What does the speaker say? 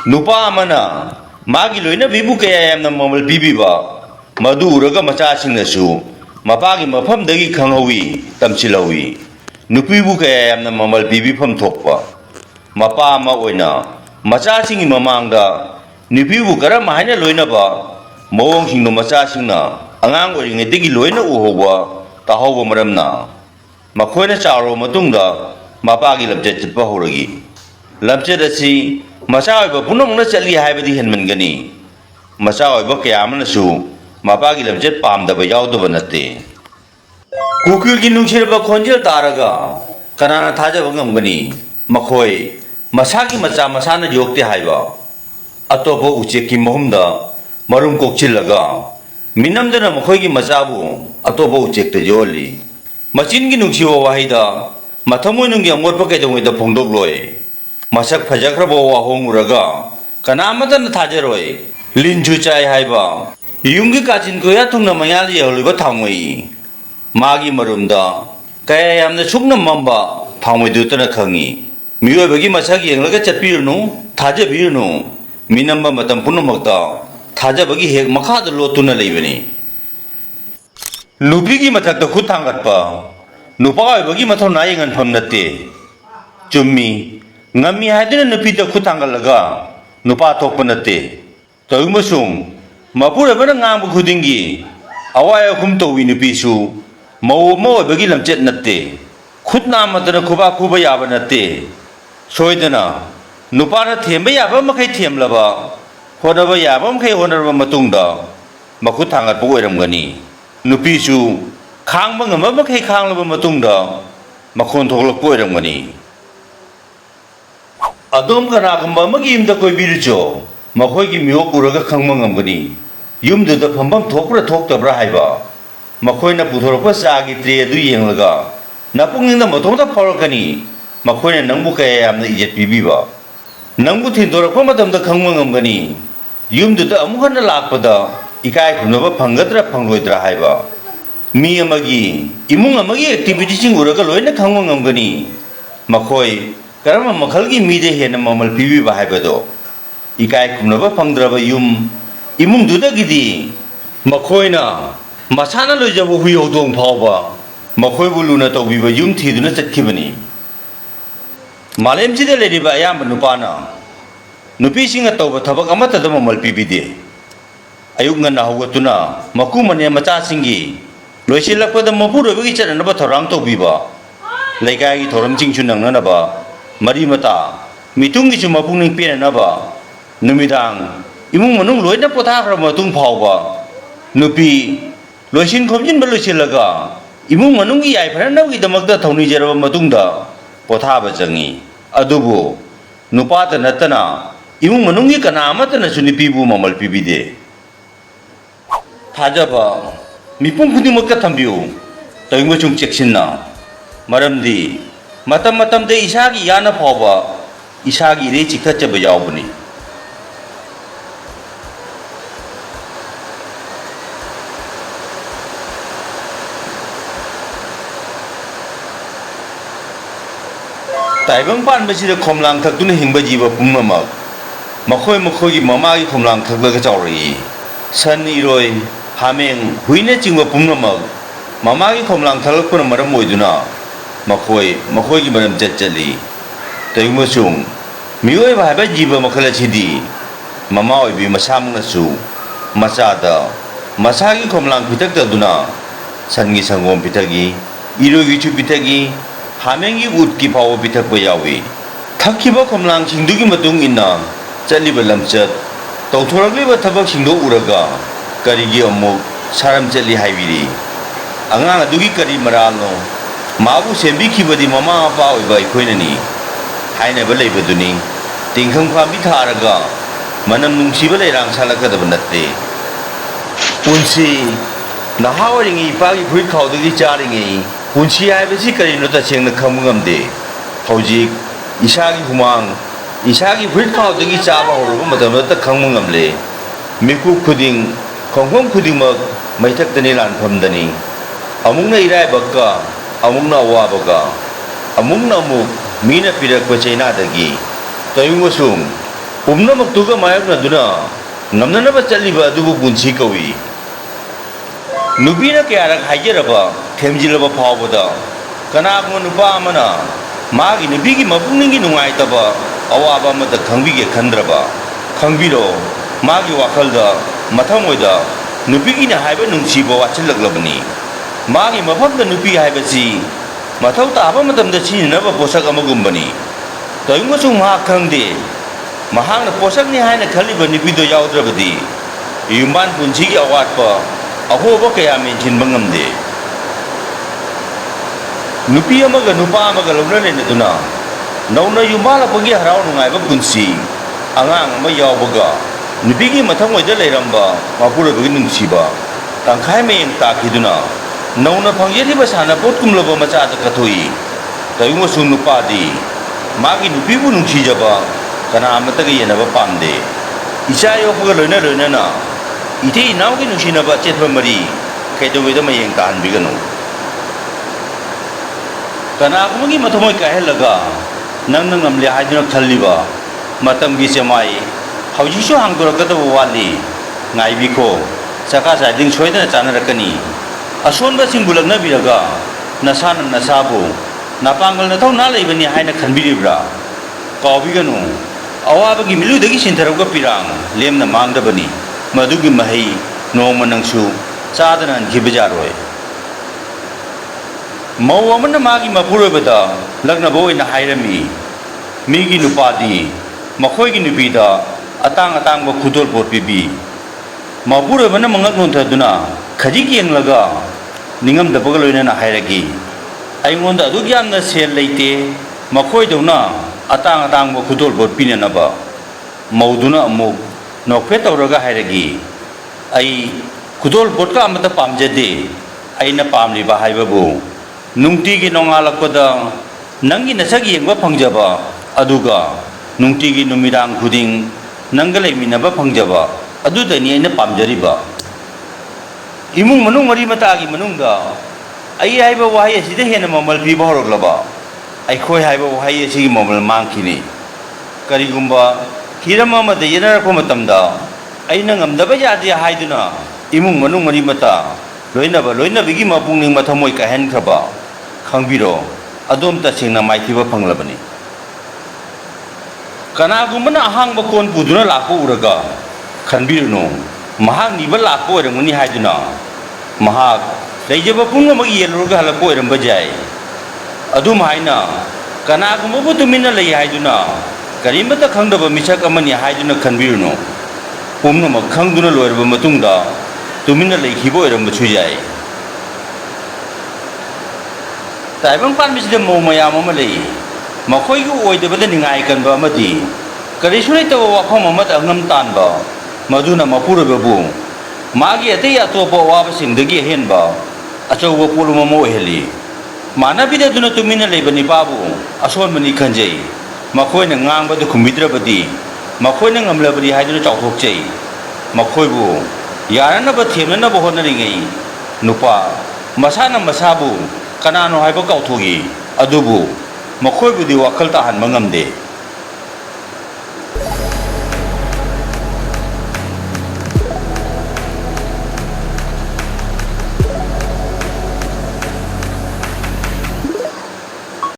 Nupa amana magi loina bibu kaya yamna mamal bibiba madu uraga macasingnasu mapagi mafamdagi khanghawi tamchilawi nupibu kaya yamna mamal bibifam thokpa mapa ama oina machasingi mamangda nupibu karam haina loinaba mawongsingno machasingna angang oringedagi loina uhoba tahoba maramna makhoina charo matungda mapagi lamchet chitpa horagi lamchet asi macha oiba punamna chali haibadi henmangani macha oiba kayamnasu mapagi lamchet pamdaba yaudaba natte kukyugi nungshirba khonjel taraga kanana thajaba ngamgani makhoi masagi macha masana yokte haiba atopo ucheki mohumda marum kokchilaga minamdana makhoigi machabu atopo uchekte yoli machingi nungsiwa wahida mathamoi nunggi amorpa kaidongida phongdokloi masak phajakraba wahonguraga kanamatana thajaroi linju chai haiba yumgi kachin koya thungna mayal yeholiba thangoi magi marumda kaya yamna sukna mamba thangoi dutana khangi miyoibagi masak yenglaga chatpirnu thajabirnu minamba matam punamakta thajabagi hek makhada lotuna leibani nupigi mathakta khut thangatpa nupa oibagi mathau nayengan phamnate chummi ngami haidina nupida khut thangalaga nupa thokpa nate toimasung mapurabana ngangba khudingi awaya khum towi nupisu mau mo oibagi lamchet nate khut namatana khuba khuba yaba nate soidana nupana themba yaba makai themlaba honaba yaba makai honarba matungda makhut thangatpa oiramgani nupisu khangba ngamba makai khanglaba matungda makhon thoklakpa oiramgani adom kanakamba amagi yumda koibiricho makhoigi miyok uraga khangba ngamgani yumduda phambam thokpra thoktabra haiba makhoina puthorakpa chagi tray adu yenglaga napungingda mathongda phaurakani makhoina nangbu kaya yamna ijet pibiba nangbu thindorakpa matamda khangba ngamgani yumduda amuk hanna lakpada ikai khumnaba phangadra phangloidra haiba mi amagi imung amagi activity sing uraga loina khangba ngamgani makhoi karama makhalgi mide hena mamal pibiba haibado ikai khumnaba phangdraba yum imung dudagidi makhoina masana loijaba hui hodong phawba makhoibu luna tawbiba yum thiduna chatkibani malemsida leriba ayamba nupana nupisinga tawba thabak amatada mamal pibide ayuk ngana hawatuna makumane machasingi loisilakpada mapurobagi chananaba thorang tawbiba laikai thoramjingchu nangnanaba mari mata mitungi chu mapungning penanaba numidang imung manung loina pothakra matung phawba nupi loisin khomjin ba loisilaga imung manunggi yaiphananawgi damakta thawni jaraba matungda pothaba changi adubu nupata natana imung manunggi kana amatana su nipibu mamal pibide thajaba mipung khudingmakta thambiu toingmachung cheksinna maramdi matam matamda isagi yana phawba isagi re chikthachaba yaubani taibang pan basida khomlang thakduna hingba jiba pumnamak makhoi makhoigi mamagi khomlang thaklaga chawri san iroi hameng huina chingba pumnamak mamagi khomlang thaklakpana maram oiduna makhoigi maram chachali toimasung mioi bhaiba jiba makhala chidi mama oibi masamnasu machada masagi khomlang pitakta duna sangi sangom pitagi irogi chu pitagi hamenggi utki pawo pitakpa yawi thakkiba khomlang singdugi matung inna chaliba lamchat tawthorakliba thabak singdo uraga karigi amuk saram chali haibiri angang adugi kari maralno mabu sembikibadi mama apa oiba ikhoinani hainaba leibaduni tingkhang phambi tharaga manam nungsiba leirang salakadaba natte punsi nahawaringi ipagi phuit khawdagi charingi punsi haibasi karino tasengna khangba ngamde hojik isagi humang isagi phuit khawdagi chaba horoba matamda khangba ngamle mikuk khuding khongkhong khudingmak maithaktani lanphamdani amungna iraibakka amungna awabaga amungna amuk mina pirakpa chainadagi toyungmasung ꯄꯨꯝꯅꯃꯛꯇꯨꯒ ꯃꯥꯌꯣꯛꯅꯗꯨꯅ ꯉꯝꯅꯅꯕ ꯆꯠꯂꯤꯕ ꯑꯗꯨꯕꯨ ꯄꯨꯟꯁꯤ ꯀꯧꯏ ꯅꯨꯄꯤꯅ ꯀꯌꯥꯔꯛ ꯍꯥꯏꯖꯔꯕ ꯊꯦꯝꯖꯤꯜꯂꯕ ꯐꯥꯎꯕꯗ ꯀꯅꯥꯒꯨꯝꯕ ꯅꯨꯄꯥ ꯑꯃꯅ ꯃꯥꯒꯤ ꯅꯨꯄꯤꯒꯤ ꯃꯄꯨꯛꯅꯤꯡꯒꯤ ꯅꯨꯡꯉꯥꯏꯇꯕ ꯑꯋꯥꯕ ꯑꯃꯠꯇ ꯈꯪꯕꯤꯒꯦ ꯈꯟꯗ꯭ꯔꯕ ꯈꯪꯕꯤꯔꯣ ꯃꯥꯒꯤ ꯋꯥꯈꯜꯗ ꯃꯊꯃꯣꯏꯗ ꯅꯨꯄꯤꯒꯤꯅ ꯍꯥꯏꯕ ꯅꯨꯡꯁꯤꯕ ꯋꯥꯠꯁꯤꯜꯂꯛꯂꯕꯅꯤ ꯃꯥꯒꯤ ꯃꯐꯝꯗ ꯅꯨꯄꯤ ꯍꯥꯏꯕꯁꯤ ꯃꯊꯧ ꯇꯥꯕ ꯃꯇꯝꯗ ꯁꯤꯖꯤꯟꯅꯅꯕ ꯄꯣꯠꯁꯛ ꯑꯃꯒꯨꯝꯕꯅꯤ ꯇꯧꯏꯃꯁꯨꯡ ꯃꯍꯥꯛ ꯈꯪꯗꯦ ꯃꯍꯥꯛꯅ ꯄꯣꯠꯁꯛꯅꯤ ꯍꯥꯏꯅ ꯈꯜꯂꯤꯕ ꯅꯨꯄꯤꯗꯣ ꯌꯥꯎꯗ꯭ꯔꯕꯗꯤ ꯌꯨꯝꯕꯥꯟ ꯄꯨꯟꯁꯤꯒꯤ ꯑꯋꯥꯠꯄ ꯑꯍꯣꯕ ꯀꯌꯥ ꯃꯦꯟꯁꯤꯟꯕ ꯉꯝꯗꯦ ꯅꯨꯄꯤ ꯑꯃꯒ ꯅꯨꯄꯥ ꯑꯃꯒ ꯂꯧꯅ ꯂꯩꯅꯗꯨꯅ ꯅꯧꯅ ꯌꯨꯝꯕꯥꯜꯂꯛꯄꯒꯤ ꯍꯔꯥꯎ ꯅꯨꯡꯉꯥꯏꯕ ꯄꯨꯟꯁꯤ ꯑꯉꯥꯡ ꯑꯃ ꯌꯥꯎꯕꯒ ꯅꯨꯄꯤꯒꯤ ꯃꯊꯃꯣꯏꯗ ꯂꯩꯔꯝꯕ ꯃꯄꯨꯔꯣꯏꯕꯒꯤ ꯅꯨꯡꯁꯤꯕ ꯇꯪꯈꯥꯏ ꯃꯌꯦꯡ ꯇꯥꯈꯤꯗꯨꯅ ꯅꯧꯅ ꯐꯪꯖꯔꯤꯕ ꯁꯥꯟꯅꯄꯣꯠꯀꯨꯝꯂꯕ ꯃꯆꯥꯗ ꯀꯠꯊꯣꯛꯏ ꯇꯧꯏꯃꯁꯨꯡ ꯅꯨꯄꯥꯗꯤ ꯃꯥꯒꯤ ꯅꯨꯄꯤꯕꯨ ꯅꯨꯡꯁꯤꯖꯕ ꯀꯅꯥ ꯑꯃꯠꯇꯒ ꯌꯦꯟꯅꯕ ꯄꯥꯝꯗꯦ ꯏꯆꯥ ꯌꯣꯛꯄꯒ ꯂꯣꯏꯅ ꯂꯣꯏꯅꯅ ꯏꯊꯤ ꯏꯅꯥꯎꯒꯤ ꯅꯨꯡꯁꯤꯅꯕ ꯑꯆꯦꯠꯄ ꯃꯔꯤ ꯀꯩꯗꯧꯉꯩꯗ ꯃꯌꯦꯡ ꯇꯥꯍꯟꯕꯤꯒꯅꯨ ꯀꯅꯥꯒꯨꯝꯕꯒꯤ ꯃꯊꯃꯣꯏ ꯀꯥꯏꯍꯜꯂꯒ ꯅꯪꯅ ꯉꯝꯂꯦ ꯍꯥꯏꯗꯨꯅ ꯈꯜꯂꯤꯕ ꯃꯇꯝꯒꯤ ꯆꯦꯃꯥꯏ ꯍꯧꯖꯤꯛꯁꯨ ꯍꯥꯡꯗꯣꯔꯛꯀꯗꯕ ꯋꯥꯠꯂꯤ ꯉꯥꯏꯕꯤꯈꯣ ꯆꯀꯥ ꯆꯥꯏꯗꯤꯡ ꯁꯣꯏꯗꯅ ꯆꯥꯅꯔꯛꯀꯅꯤ ꯑꯁꯣꯟꯕꯁꯤꯡꯕꯨ ꯂꯛꯅꯕꯤꯔꯒ ꯅꯁꯥꯅ ꯅꯁꯥꯕꯨ ꯅꯄꯥꯡꯒꯜ ꯅꯊꯧꯅꯥ ꯂꯩꯕꯅꯤ ꯍꯥꯏꯅ ꯈꯟꯕꯤꯔꯤꯕ꯭ꯔꯥ ꯀꯥꯎꯕꯤꯒꯅꯨ ꯑꯋꯥꯕꯒꯤ ꯃꯤꯂꯨꯗꯒꯤ ꯁꯤꯟꯊꯔꯛꯄ ꯄꯤꯔꯥꯡ ꯂꯦꯝꯅ ꯃꯥꯡꯗꯕꯅꯤ ꯃꯗꯨꯒꯤ ꯃꯍꯩ ꯅꯣꯡꯃ ꯅꯪꯁꯨ ꯆꯥꯗꯅ ꯍꯟꯈꯤꯕ ꯌꯥꯔꯣꯏ ꯃꯧ ꯑꯃꯅ ꯃꯥꯒꯤ ꯃꯄꯨꯔꯣꯏꯕꯗ ꯂꯛꯅꯕ ꯑꯣꯏꯅ ꯍꯥꯏꯔꯝꯃꯤ ꯃꯤꯒꯤ ꯅꯨꯄꯥꯗꯤ ꯃꯈꯣꯏꯒꯤ ꯅꯨꯄꯤꯗ ꯑꯇꯥꯡ ꯑꯇꯥꯡꯕ ꯈꯨꯗꯣꯜꯄꯣꯠ ꯄꯤꯕꯤ ꯃꯄꯨꯔꯣꯏꯕꯅ ꯃꯉꯛ ꯅꯣꯟꯊꯗꯨꯅ ꯈꯖꯤꯛ ꯌꯦꯡꯂꯒ ꯅꯤꯡꯉꯝꯗꯕꯒ ꯂꯣꯏꯅꯅ ꯍꯥꯏꯔꯛꯈꯤ ꯑꯩꯉꯣꯟꯗ ꯑꯗꯨꯛ ꯌꯥꯝꯅ ꯁꯦꯜ ꯂꯩꯇꯦ ꯃꯈꯣꯏꯗꯧꯅ ꯑꯇꯥꯡ ꯑꯇꯥꯡꯕ ꯈꯨꯗꯣꯜꯄꯣꯠ ꯄꯤꯅꯅꯕ ꯃꯧꯗꯨꯅ ꯑꯃꯨꯛ ꯅꯣꯛꯐꯦꯠ ꯇꯧꯔꯒ ꯍꯥꯏꯔꯛꯈꯤ ꯑꯩ ꯈꯨꯗꯣꯜꯄꯣꯠꯀ ꯑꯃꯠꯇ ꯄꯥꯝꯖꯗꯦ ꯑꯩꯅ ꯄꯥꯝꯂꯤꯕ ꯍꯥꯏꯕꯕꯨ ꯅꯨꯡꯇꯤꯒꯤ ꯅꯣꯡꯉꯥꯜꯂꯛꯄꯗ ꯅꯪꯒꯤ ꯅꯁꯛ ꯌꯦꯡꯕ ꯐꯪꯖꯕ ꯑꯗꯨꯒ ꯅꯨꯡꯇꯤꯒꯤ ꯅꯨꯃꯤꯗꯥꯡ ꯈꯨꯗꯤꯡ ꯅꯪꯒ ꯂꯩꯃꯤꯟꯅꯕ ꯐꯪꯖꯕ ꯑꯗꯨꯗꯅꯤ ꯑꯩꯅ ꯄꯥꯝꯖꯔꯤꯕ ꯏꯃꯨꯡ ꯃꯅꯨꯡ ꯃꯔꯤ ꯃꯇꯥꯒꯤ ꯃꯅꯨꯡꯗ ꯑꯩ ꯍꯥꯏꯕ ꯋꯥꯍꯩ ꯑꯁꯤꯗ ꯍꯦꯟꯅ ꯃꯃꯜ ꯄꯤꯕ ꯍꯧꯔꯛꯂꯕ ꯑꯩꯈꯣꯏ ꯍꯥꯏꯕ ꯋꯥꯍꯩ ꯑꯁꯤꯒꯤ ꯃꯃꯜ ꯃꯥꯡꯈꯤꯅꯤ ꯀꯔꯤꯒꯨꯝꯕ ꯍꯤꯔꯝ ꯑꯃꯗ ꯌꯦꯠꯅꯔꯛꯄ ꯃꯇꯝꯗ ꯑꯩꯅ ꯉꯝꯗꯕ ꯌꯥꯗꯦ ꯍꯥꯏꯗꯨꯅ ꯏꯃꯨꯡ ꯃꯅꯨꯡ ꯃꯔꯤ ꯃꯇꯥ ꯂꯣꯏꯅꯕꯤꯒꯤ ꯃꯄꯨꯛꯅꯤꯡ ꯃꯊꯃꯣꯏ ꯀꯥꯏꯍꯟꯈ꯭ꯔꯕ ꯈꯪꯕꯤꯔꯣ ꯑꯗꯣꯝ ꯇꯁꯦꯡꯅ ꯃꯥꯏꯊꯤꯕ ꯐꯪꯂꯕꯅꯤ ꯀꯅꯥꯒꯨꯝꯕꯅ ꯑꯍꯥꯡꯕ ꯀꯣꯟ ꯄꯨꯗꯨꯅ ꯂꯥꯛꯄ ꯎꯔꯒ ꯈꯟꯕꯤꯔꯨꯅꯨ ꯃꯍꯥꯛ ꯅꯤꯕ ꯂꯥꯛꯄ ꯑꯣꯏꯔꯝꯒꯅꯤ ꯍꯥꯏꯗꯨꯅ ꯃꯍꯥꯛ ꯂꯩꯖꯕ ꯄꯨꯝꯅꯃꯛ ꯌꯦꯜꯂꯨꯔꯒ ꯍꯜꯂꯛꯄ ꯑꯣꯏꯔꯝꯕ ꯌꯥꯏ ꯑꯗꯨꯝ ꯍꯥꯏꯅ ꯀꯅꯥꯒꯨꯝꯕꯕꯨ ꯇꯨꯃꯤꯟꯅ ꯂꯩ ꯍꯥꯏꯗꯨꯅ ꯀꯔꯤꯃꯠꯇ ꯈꯪꯗꯕ ꯃꯤꯁꯛ ꯑꯃꯅꯤ ꯍꯥꯏꯗꯨꯅ ꯈꯟꯕꯤꯔꯨꯅꯨ ꯄꯨꯝꯅꯃꯛ ꯈꯪꯗꯨꯅ ꯂꯣꯏꯔꯕ ꯃꯇꯨꯡꯗ ꯇꯨꯃꯤꯟꯅ ꯂꯩꯈꯤꯕ ꯑꯣꯏꯔꯝꯕꯁꯨ ꯌꯥꯏ ꯇꯥꯏꯕꯪ ꯄꯥꯟꯕꯁꯤꯗ ꯃꯧ ꯃꯌꯥꯝ ꯑꯃ ꯂꯩ ꯃꯈꯣꯏꯒꯤ ꯑꯣꯏꯗꯕꯗ ꯅꯤꯡꯉꯥꯏ ꯀꯟꯕ ꯑꯃꯗꯤ ꯀꯔꯤꯁꯨ ꯂꯩꯇꯕ ꯋꯥꯐꯝ ꯑꯃꯗ ꯑꯉꯝ ꯇꯥꯟꯕ ꯃꯗꯨꯅ ꯃꯄꯨꯔꯣꯏꯕꯕꯨ ꯃꯥꯒꯤ ꯑꯇꯩ ꯑꯇꯣꯞꯄ ꯑꯋꯥꯕꯁꯤꯡꯗꯒꯤ ꯑꯍꯦꯟꯕ ꯑꯆꯧꯕ ꯄꯣꯠꯂꯨꯝ ꯑꯃ ꯑꯣꯏꯍꯜꯂꯤ ꯃꯥꯟꯅꯕꯤꯗꯗꯨꯅ ꯇꯨꯃꯤꯟꯅ ꯂꯩꯕ ꯅꯤꯄꯥꯕꯨ ꯑꯁꯣꯟꯕꯅꯤ ꯈꯟꯖꯩ ꯃꯈꯣꯏꯅ ꯉꯥꯡꯕꯗ ꯈꯨꯝꯕꯤꯗ꯭ꯔꯕꯗꯤ ꯃꯈꯣꯏꯅ ꯉꯝꯂꯕꯗꯤ ꯍꯥꯏꯗꯨꯅ ꯆꯥꯎꯊꯣꯛꯆꯩ ꯃꯈꯣꯏꯕꯨ ꯌꯥꯅꯅꯕ ꯊꯦꯝꯅꯅꯕ ꯍꯣꯠꯅꯔꯤꯉꯩ ꯅꯨꯄꯥ ꯃꯁꯥꯅ ꯃꯁꯥꯕꯨ ꯀꯅꯥꯅꯣ ꯍꯥꯏꯕ ꯀꯥꯎꯊꯣꯛꯏ ꯑꯗꯨꯕꯨ ꯃꯈꯣꯏꯕꯨꯗꯤ ꯋꯥꯈꯜ ꯇꯥꯍꯟꯕ ꯉꯝꯗꯦ